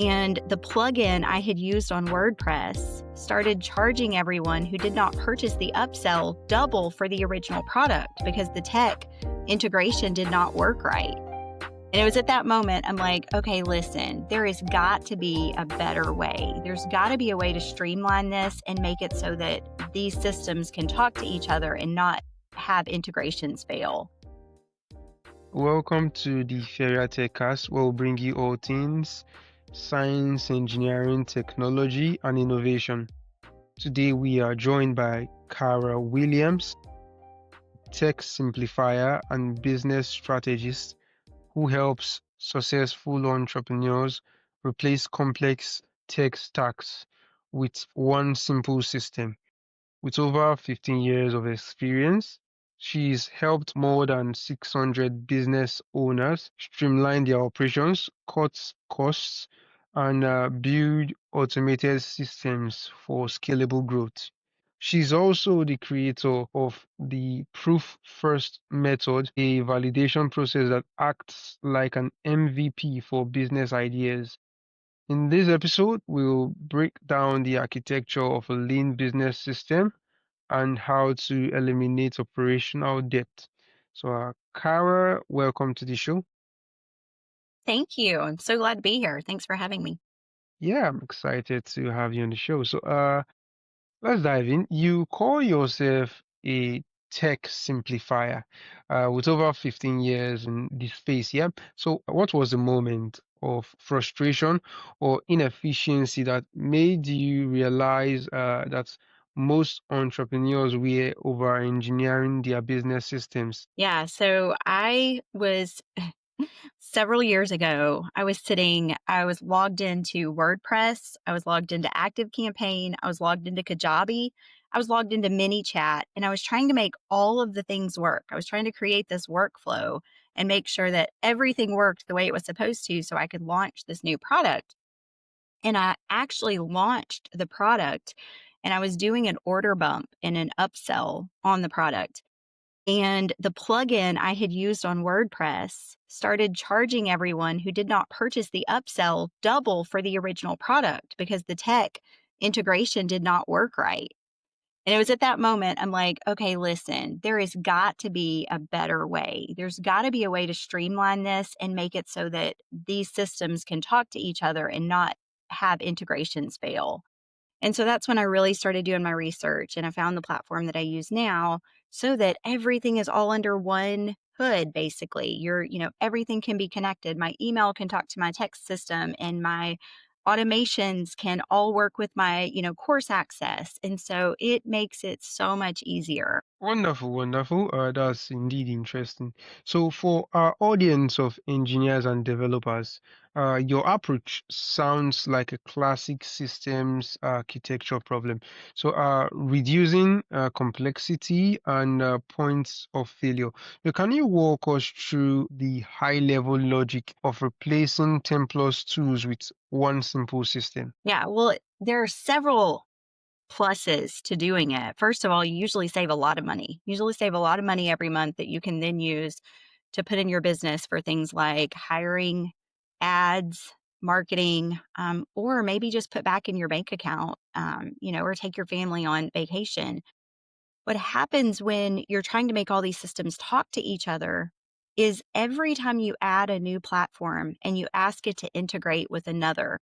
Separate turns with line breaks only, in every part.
And the plugin I had used on WordPress started charging everyone who did not purchase the upsell double for the original product because the tech integration did not work right. And it was at that moment I'm like, okay, listen, there has got to be a better way. There's got to be a way to streamline this and make it so that these systems can talk to each other and not have integrations fail.
Welcome to the Iferia TechCast, where we'll bring you all things science, engineering, technology, and innovation. Today we are joined by Kara Williams, Tech Simplifier and Business Strategist, who helps successful entrepreneurs replace complex tech stacks with one simple system. With over 15 years of experience, she's helped more than 600 business owners streamline their operations, cut costs, and build automated systems for scalable growth. She's also the creator of the Proof First method, a validation process that acts like an MVP for business ideas. In this episode, we'll break down the architecture of a lean business system and how to eliminate operational debt. So, Kara, welcome to the show.
Thank you. I'm so glad to be here. Thanks for having me.
Yeah, I'm excited to have you on the show. So, let's dive in. You call yourself a tech simplifier, with over 15 years in this space. Yeah. So, what was the moment of frustration or inefficiency that made you realize that most entrepreneurs were over engineering their business systems?
Yeah, so I was several years ago, I was logged into WordPress, I was logged into ActiveCampaign, I was logged into Kajabi, I was logged into ManyChat, and I was trying to make all of the things work. I was trying to create this workflow and make sure that everything worked the way it was supposed to so I could launch this new product. And I actually launched the product and I was doing an order bump and an upsell on the product. And the plugin I had used on WordPress started charging everyone who did not purchase the upsell double for the original product because the tech integration did not work right. And it was at that moment I'm like, okay, listen, there has got to be a better way. There's got to be a way to streamline this and make it so that these systems can talk to each other and not have integrations fail. And so that's when I really started doing my research and I found the platform that I use now so that everything is all under one hood basically. Everything can be connected. My email can talk to my text system and my automations can all work with my, course access. And so it makes it so much easier.
Wonderful, wonderful. That's indeed interesting. So, for our audience of engineers and developers, your approach sounds like a classic systems architecture problem. So, reducing complexity and points of failure. So, can you walk us through the high-level logic of replacing 10 plus tools with one simple system?
Yeah, well, there are several pluses to doing it. First of all, you usually save a lot of money. You usually save a lot of money every month that you can then use to put in your business for things like hiring, ads, marketing, or maybe just put back in your bank account, or take your family on vacation. What happens when you're trying to make all these systems talk to each other is every time you add a new platform and you ask it to integrate with another,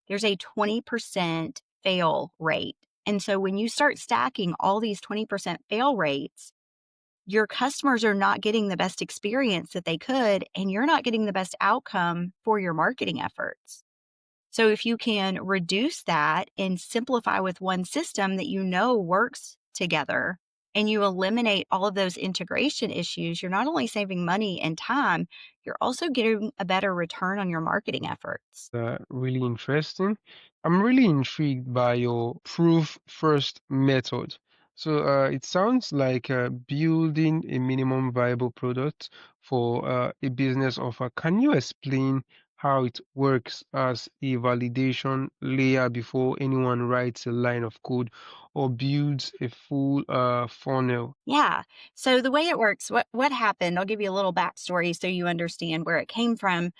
there's a 20% fail rate. And so when you start stacking all these 20% fail rates, your customers are not getting the best experience that they could, and you're not getting the best outcome for your marketing efforts. So if you can reduce that and simplify with one system that you know works together and you eliminate all of those integration issues, you're not only saving money and time, you're also getting a better return on your marketing efforts.
Really interesting. I'm really intrigued by your proof first method. So it sounds like building a minimum viable product for a business offer. Can you explain how it works as a validation layer before anyone writes a line of code or builds a full funnel?
Yeah. So the way it works, what happened, I'll give you a little backstory so you understand where it came from.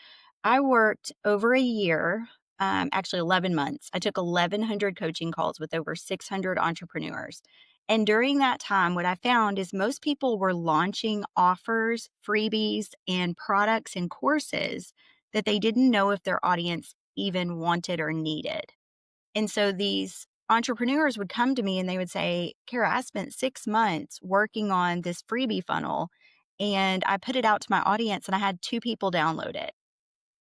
I worked over a year actually 11 months. I took 1,100 coaching calls with over 600 entrepreneurs. And during that time, what I found is most people were launching offers, freebies, and products and courses that they didn't know if their audience even wanted or needed. And so these entrepreneurs would come to me and they would say, Kara, I spent 6 months working on this freebie funnel and I put it out to my audience and I had two people download it.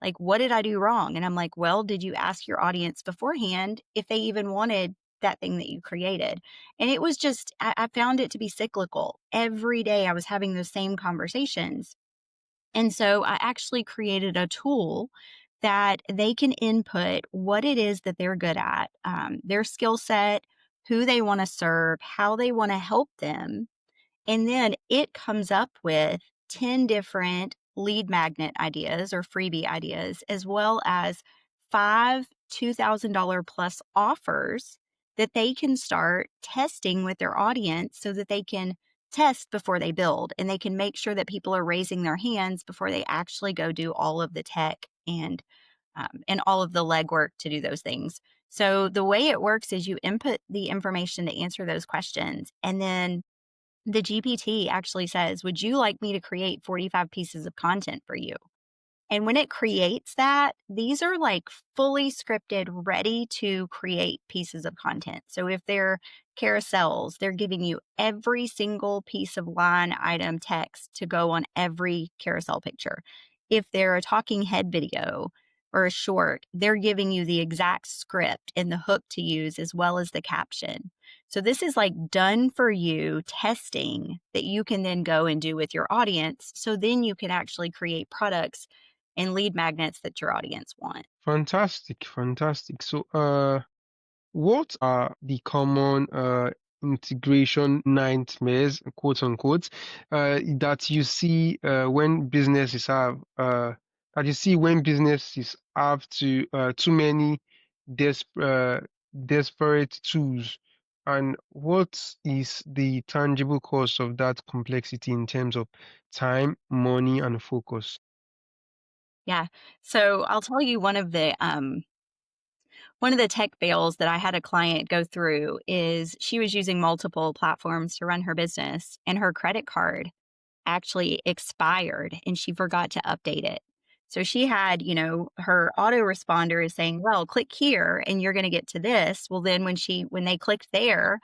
Like, what did I do wrong? And I'm like, well, did you ask your audience beforehand if they even wanted that thing that you created? And it was just, I found it to be cyclical. Every day I was having those same conversations. And so I actually created a tool that they can input what it is that they're good at, their skill set, who they want to serve, how they want to help them, and then it comes up with 10 different lead magnet ideas or freebie ideas, as well as five $2,000 plus offers that they can start testing with their audience so that they can test before they build and they can make sure that people are raising their hands before they actually go do all of the tech and all of the legwork to do those things. So the way it works is you input the information to answer those questions, and then the GPT actually says, would you like me to create 45 pieces of content for you? And when it creates that, these are like fully scripted, ready to create pieces of content. So if they're carousels, they're giving you every single piece of line item text to go on every carousel picture. If they're a talking head video or a short, they're giving you the exact script and the hook to use as well as the caption. So this is like done for you testing that you can then go and do with your audience. So then you can actually create products and lead magnets that your audience want.
Fantastic, fantastic. So, what are the common integration nightmares, quote unquote, that you see when businesses have to too many des desperate tools, and what is the tangible cost of that complexity in terms of time, money, and focus?
Yeah. So I'll tell you one of the tech fails that I had a client go through is she was using multiple platforms to run her business and her credit card actually expired and she forgot to update it. So she had, her autoresponder is saying, well, click here and you're going to get to this. Well, then when they clicked there,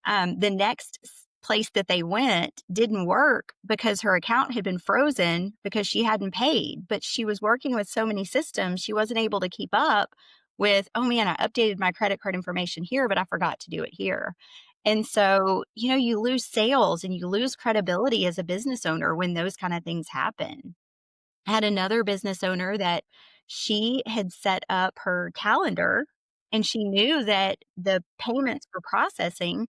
the next place that they went didn't work because her account had been frozen because she hadn't paid. But she was working with so many systems, she wasn't able to keep up with, oh man, I updated my credit card information here, but I forgot to do it here. And so, you lose sales and you lose credibility as a business owner when those kind of things happen. I had another business owner that she had set up her calendar and she knew that the payments were processing,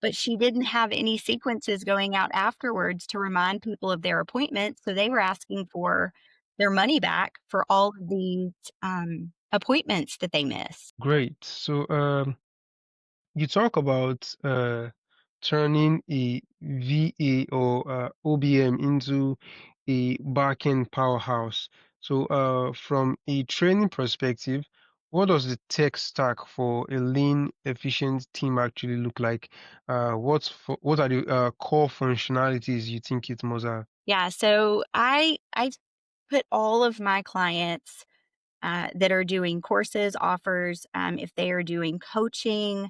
but she didn't have any sequences going out afterwards to remind people of their appointments. So they were asking for their money back for all of these appointments that they missed.
Great. So, you talk about turning a VA or OBM into a backend powerhouse. So, from a training perspective, what does the tech stack for a lean, efficient team actually look like? What are the core functionalities you think it must have?
Yeah, so I put all of my clients that are doing courses, offers, if they are doing coaching,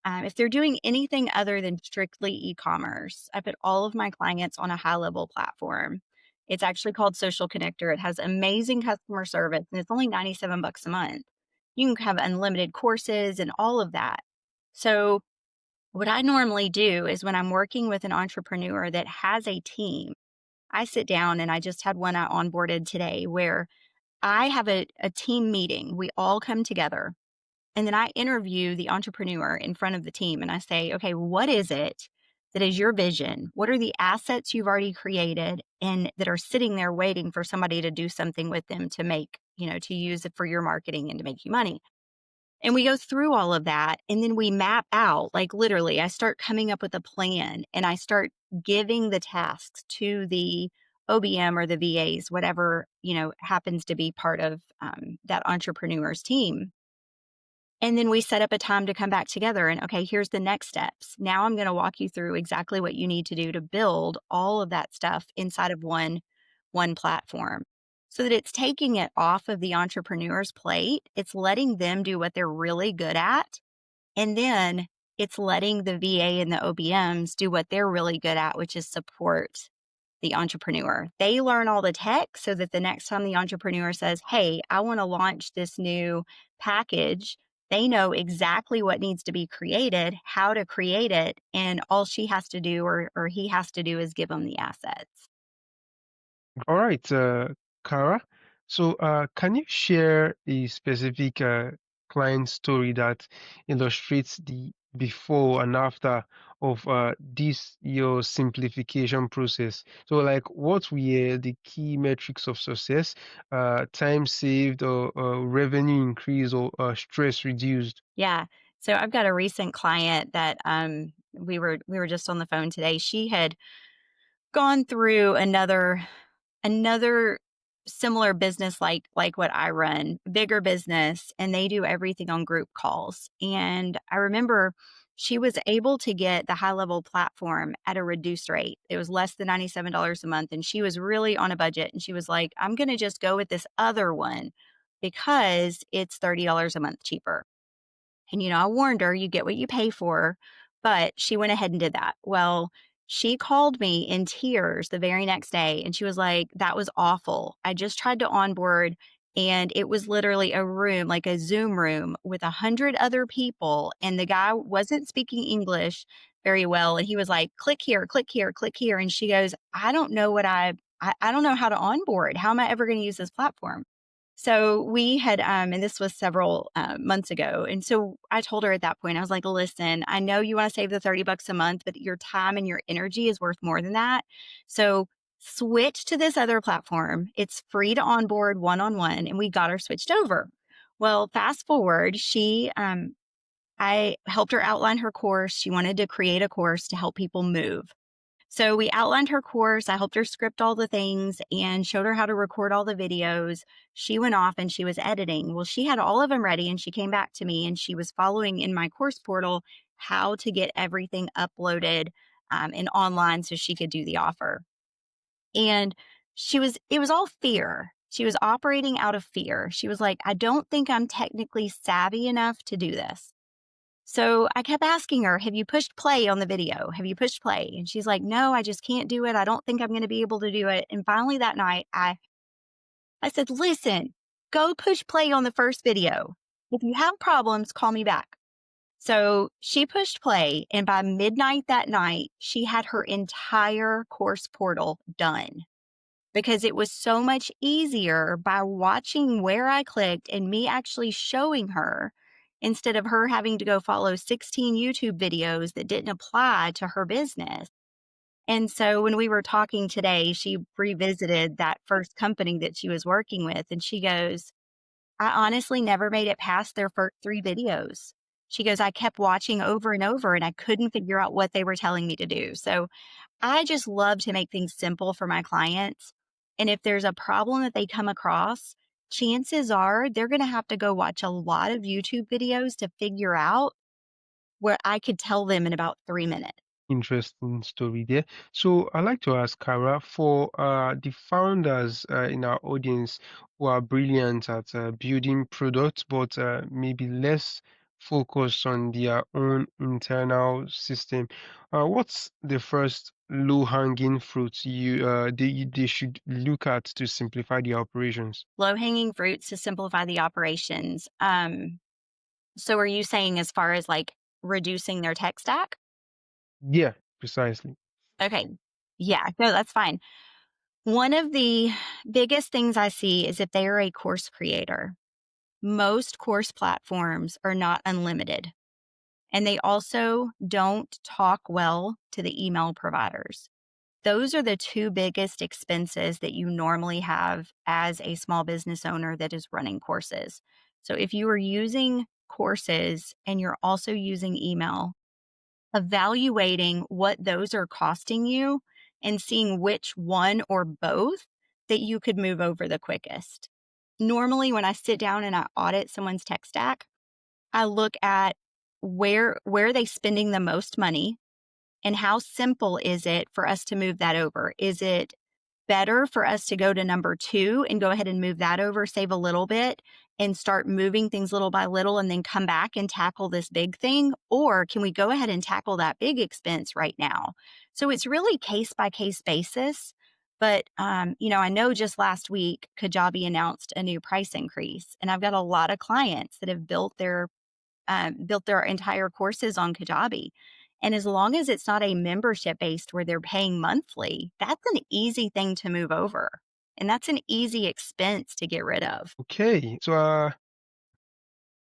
if they're doing anything other than strictly e-commerce, I put all of my clients on a high level platform. It's actually called Social Connector. It has amazing customer service and it's only 97 bucks a month. You can have unlimited courses and all of that. So what I normally do is when I'm working with an entrepreneur that has a team, I sit down and I just had one I onboarded today where I have a team meeting. We all come together and then I interview the entrepreneur in front of the team and I say, okay, what is it that is your vision? What are the assets you've already created and that are sitting there waiting for somebody to do something with them to make, to use it for your marketing and to make you money? And we go through all of that and then we map out, like literally, I start coming up with a plan and I start giving the tasks to the OBM or the VAs, whatever, happens to be part of that entrepreneur's team. And then we set up a time to come back together and, okay, here's the next steps. Now I'm going to walk you through exactly what you need to do to build all of that stuff inside of one platform so that it's taking it off of the entrepreneur's plate. It's letting them do what they're really good at. And then it's letting the VA and the OBMs do what they're really good at, which is support the entrepreneur. They learn all the tech so that the next time the entrepreneur says, hey, I want to launch this new package, they know exactly what needs to be created, how to create it, and all she has to do or he has to do is give them the assets.
All right, Kara. So, can you share a specific client story that illustrates the before and after of this your simplification process? So, like, what were the key metrics of success? Time saved, or revenue increase, or stress reduced?
Yeah. So I've got a recent client that we were just on the phone today. She had gone through another similar business like what I run, bigger business, and they do everything on group calls. And I remember she was able to get the high level platform at a reduced rate. It was less than $97 a month. And she was really on a budget. And she was like, I'm going to just go with this other one because it's $30 a month cheaper. And, I warned her, you get what you pay for, but she went ahead and did that. Well, she called me in tears the very next day and she was like, that was awful. I just tried to onboard and it was literally a room, like a Zoom room with 100 other people. And the guy wasn't speaking English very well. And he was like, click here, click here, click here. And she goes, I don't know I don't know how to onboard. How am I ever going to use this platform? So we had, and this was several months ago. And so I told her at that point, I was like, listen, I know you want to save the $30 a month, but your time and your energy is worth more than that. So switch to this other platform. It's free to onboard one on one. And we got her switched over. Well, fast forward, I helped her outline her course. She wanted to create a course to help people move. So we outlined her course. I helped her script all the things and showed her how to record all the videos. She went off and she was editing. Well, she had all of them ready and she came back to me and she was following in my course portal how to get everything uploaded and online so she could do the offer. And it was all fear. She was operating out of fear. She was like, I don't think I'm technically savvy enough to do this. So I kept asking her, have you pushed play on the video? Have you pushed play? And she's like, no, I just can't do it. I don't think I'm going to be able to do it. And finally that night, I said, listen, go push play on the first video. If you have problems, call me back. So she pushed play. And by midnight that night, she had her entire course portal done because it was so much easier by watching where I clicked and me actually showing her instead of her having to go follow 16 YouTube videos that didn't apply to her business. And so when we were talking today, she revisited that first company that she was working with and she goes, I honestly never made it past their first 3 videos. She goes, I kept watching over and over and I couldn't figure out what they were telling me to do. So I just love to make things simple for my clients. And if there's a problem that they come across, chances are they're going to have to go watch a lot of YouTube videos to figure out what I could tell them in about 3 minutes.
Interesting story there. So I'd like to ask Kara, for the founders in our audience who are brilliant at building products, but maybe less focused on their own internal system. What's the first low-hanging fruit they should look at to simplify the operations?
Low hanging fruits to simplify the operations. So are you saying as far as like reducing their tech stack?
Yeah, precisely.
Okay. Yeah, no, that's fine. One of the biggest things I see is if they are a course creator. Most course platforms are not unlimited, and they also don't talk well to the email providers. Those are the two biggest expenses that you normally have as a small business owner that is running courses. So if you are using courses and you're also using email, evaluating what those are costing you and seeing which one or both that you could move over the quickest. Normally, when I sit down and I audit someone's tech stack, I look at where are they spending the most money and how simple is it for us to move that over? Is it better for us to go to number 2 and go ahead and move that over, save a little bit, and start moving things little by little and then come back and tackle this big thing? Or can we go ahead and tackle that big expense right now? So it's really case by case basis. But, I know just last week, Kajabi announced a new price increase, and I've got a lot of clients that have built their entire courses on Kajabi. And as long as it's not a membership based where they're paying monthly, that's an easy thing to move over. And that's an easy expense to get rid of.
Okay. So,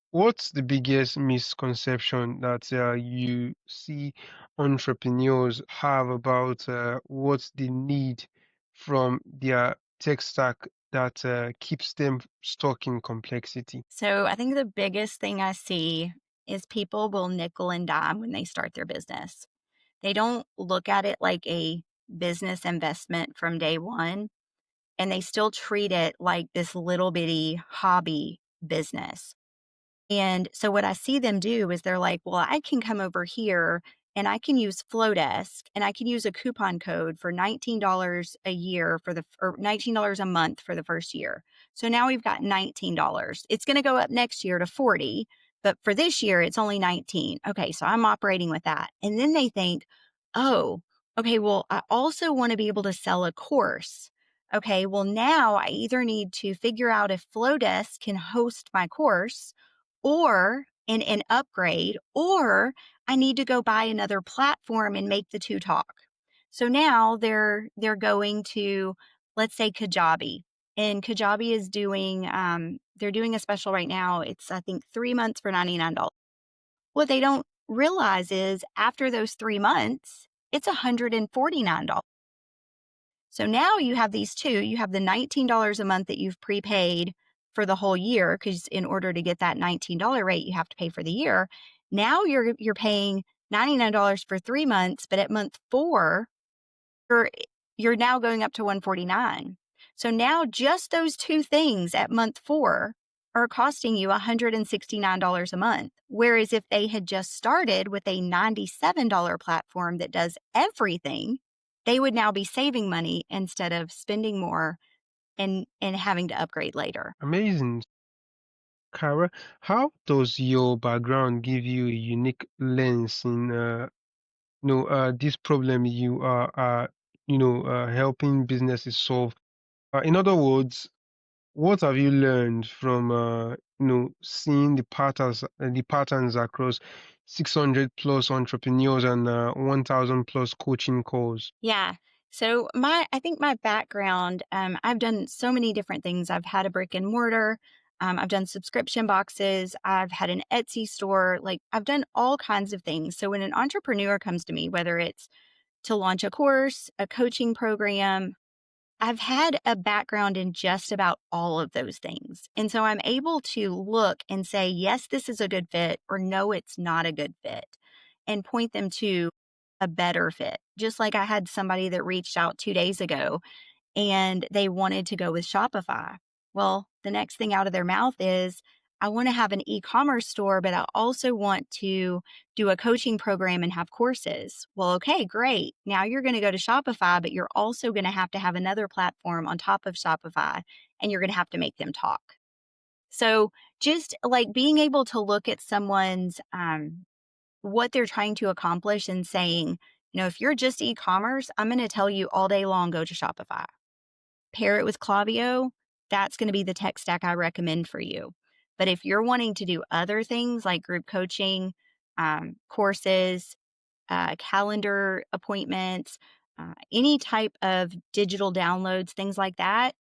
what's the biggest misconception that you see entrepreneurs have about what they need from their tech stack that keeps them stuck in complexity?
So I think the biggest thing I see is people will nickel and dime when they start their business. They don't look at it like a business investment from day one, and they still treat it like this little bitty hobby business. And so what I see them do is they're like, well, I can come over here and I can use Flowdesk and I can use a coupon code for $19 a year or $19 a month for the first year. So now we've got $19. It's going to go up next year to 40, but for this year it's only 19. Okay, so I'm operating with that. And then they think, "Oh, okay, well, I also want to be able to sell a course." Okay, well, now I either need to figure out if Flowdesk can host my course or an upgrade, or I need to go buy another platform and make the 2 talk. So now they're going to, let's say, Kajabi, and Kajabi is doing, they're doing a special right now. It's, I think, 3 months for $99. What they don't realize is after those 3 months, it's $149. So now you have these 2. You have the $19 a month that you've prepaid for the whole year, because in order to get that $19 rate, you have to pay for the year. Now you're paying $99 for 3 months, but at month 4, you're you're now going up to 149. So now just those 2 things at month 4 are costing you $169 a month. Whereas if they had just started with a $97 platform that does everything, they would now be saving money instead of spending more and having to upgrade later.
Amazing. Kara, how does your background give you a unique lens in this problem you are helping businesses solve? In other words, what have you learned from seeing the patterns across 600 plus entrepreneurs and 1,000 plus coaching calls?
Yeah. So I think my background, I've done so many different things. I've had a brick and mortar. I've done subscription boxes. I've had an Etsy store. Like I've done all kinds of things. So when an entrepreneur comes to me, whether it's to launch a course, a coaching program, I've had a background in just about all of those things. And so I'm able to look and say, yes, this is a good fit, or no, it's not a good fit, and point them to a better fit. Just like I had somebody that reached out 2 days ago and they wanted to go with Shopify. Well, the next thing out of their mouth is, I want to have an e commerce store, but I also want to do a coaching program and have courses. Well, okay, great. Now you're going to go to Shopify, but you're also going to have another platform on top of Shopify, and you're going to have to make them talk. So just like being able to look at someone's, what they're trying to accomplish and saying, if you're just e commerce, I'm going to tell you all day long, go to Shopify. Pair it with Klaviyo, that's gonna be the tech stack I recommend for you. But if you're wanting to do other things like group coaching, courses, calendar appointments, any type of digital downloads, things like that,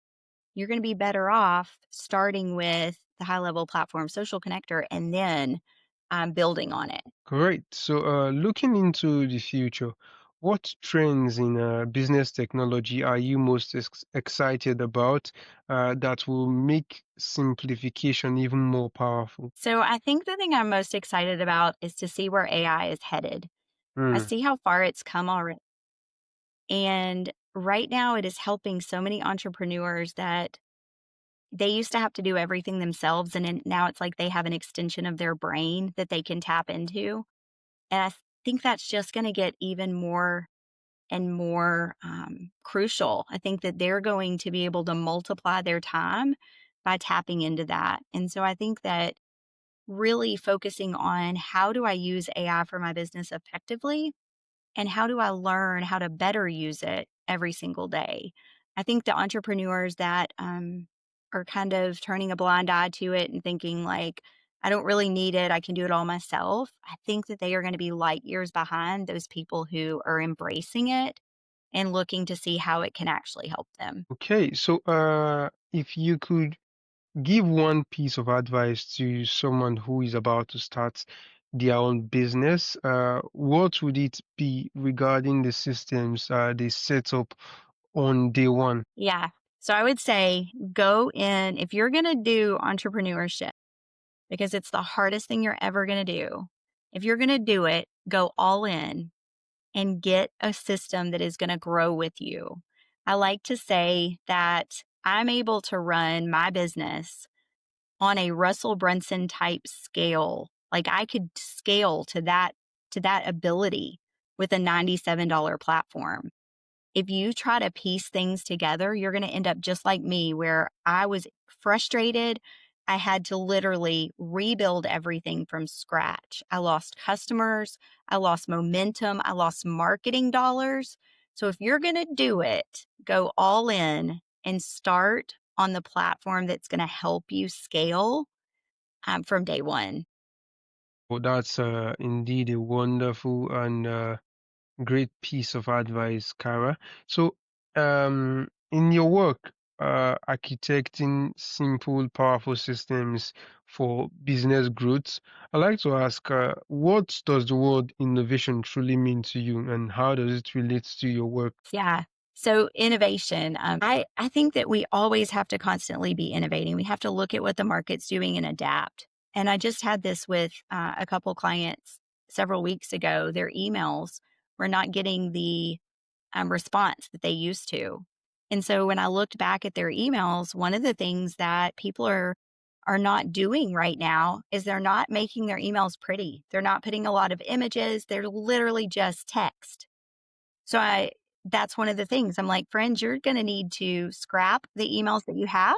you're gonna be better off starting with the high level platform social connector and then building on it.
Great. So, looking into the future, what trends in business technology are you most excited about that will make simplification even more powerful?
So I think the thing I'm most excited about is to see where AI is headed. I
Hmm.
see how far it's come already. And right now, it is helping so many entrepreneurs that they used to have to do everything themselves, and now it's like they have an extension of their brain that they can tap into. And I think that's just going to get even more and more crucial. I think that they're going to be able to multiply their time by tapping into that. And so I think that really focusing on how do I use AI for my business effectively and how do I learn how to better use it every single day. I think the entrepreneurs that are kind of turning a blind eye to it and thinking, like, I don't really need it, I can do it all myself. I think that they are going to be light years behind those people who are embracing it and looking to see how it can actually help them.
Okay, so if you could give one piece of advice to someone who is about to start their own business, what would it be regarding the systems they set up on day one?
Yeah. So I would say go in, if you're going to do entrepreneurship, because it's the hardest thing you're ever going to do. If you're going to do it, go all in and get a system that is going to grow with you. I like to say that I'm able to run my business on a Russell Brunson type scale. Like I could scale to that ability with a $97 platform. If you try to piece things together, you're going to end up just like me, where I was frustrated. I had to literally rebuild everything from scratch. I lost customers, I lost momentum, I lost marketing dollars. So if you're going to do it, go all in and start on the platform that's going to help you scale from day one.
Well, that's indeed a wonderful and great piece of advice, Kara. So, in your work, architecting simple, powerful systems for business growth, I'd like to ask, what does the word innovation truly mean to you, and how does it relate to your work?
Yeah. So innovation, I think that we always have to constantly be innovating. We have to look at what the market's doing and adapt. And I just had this with a couple clients several weeks ago. Their emails were not getting the response that they used to. And so when I looked back at their emails, one of the things that people are not doing right now is they're not making their emails pretty. They're not putting a lot of images. They're literally just text. So that's one of the things. I'm like, "Friends, you're gonna need to scrap the emails that you have,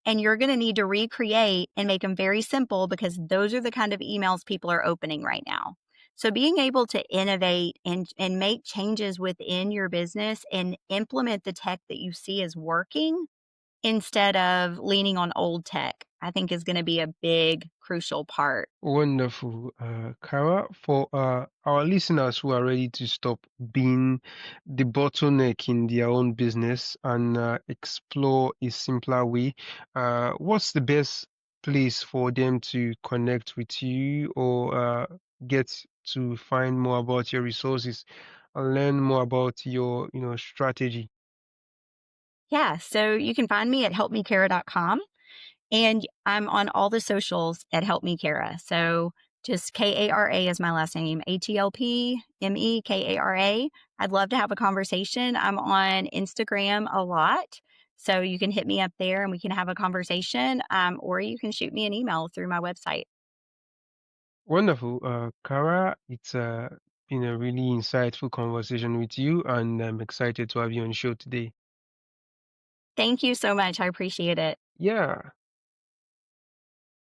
and you're gonna need to recreate and make them very simple because those are the kind of emails people are opening right now." So being able to innovate and make changes within your business and implement the tech that you see as working instead of leaning on old tech, I think is gonna be a big crucial part.
Wonderful, Kara. For our listeners who are ready to stop being the bottleneck in their own business and explore a simpler way, what's the best place for them to connect with you or get to find more about your resources and learn more about your, strategy?
Yeah, so you can find me at helpmekara.com. And I'm on all the socials at Help Me Kara. So just Kara is my last name, HELPMEKARA. I'd love to have a conversation. I'm on Instagram a lot. So you can hit me up there and we can have a conversation, or you can shoot me an email through my website.
Wonderful, Kara. It's been a really insightful conversation with you, and I'm excited to have you on the show today.
Thank you so much. I appreciate it.
Yeah.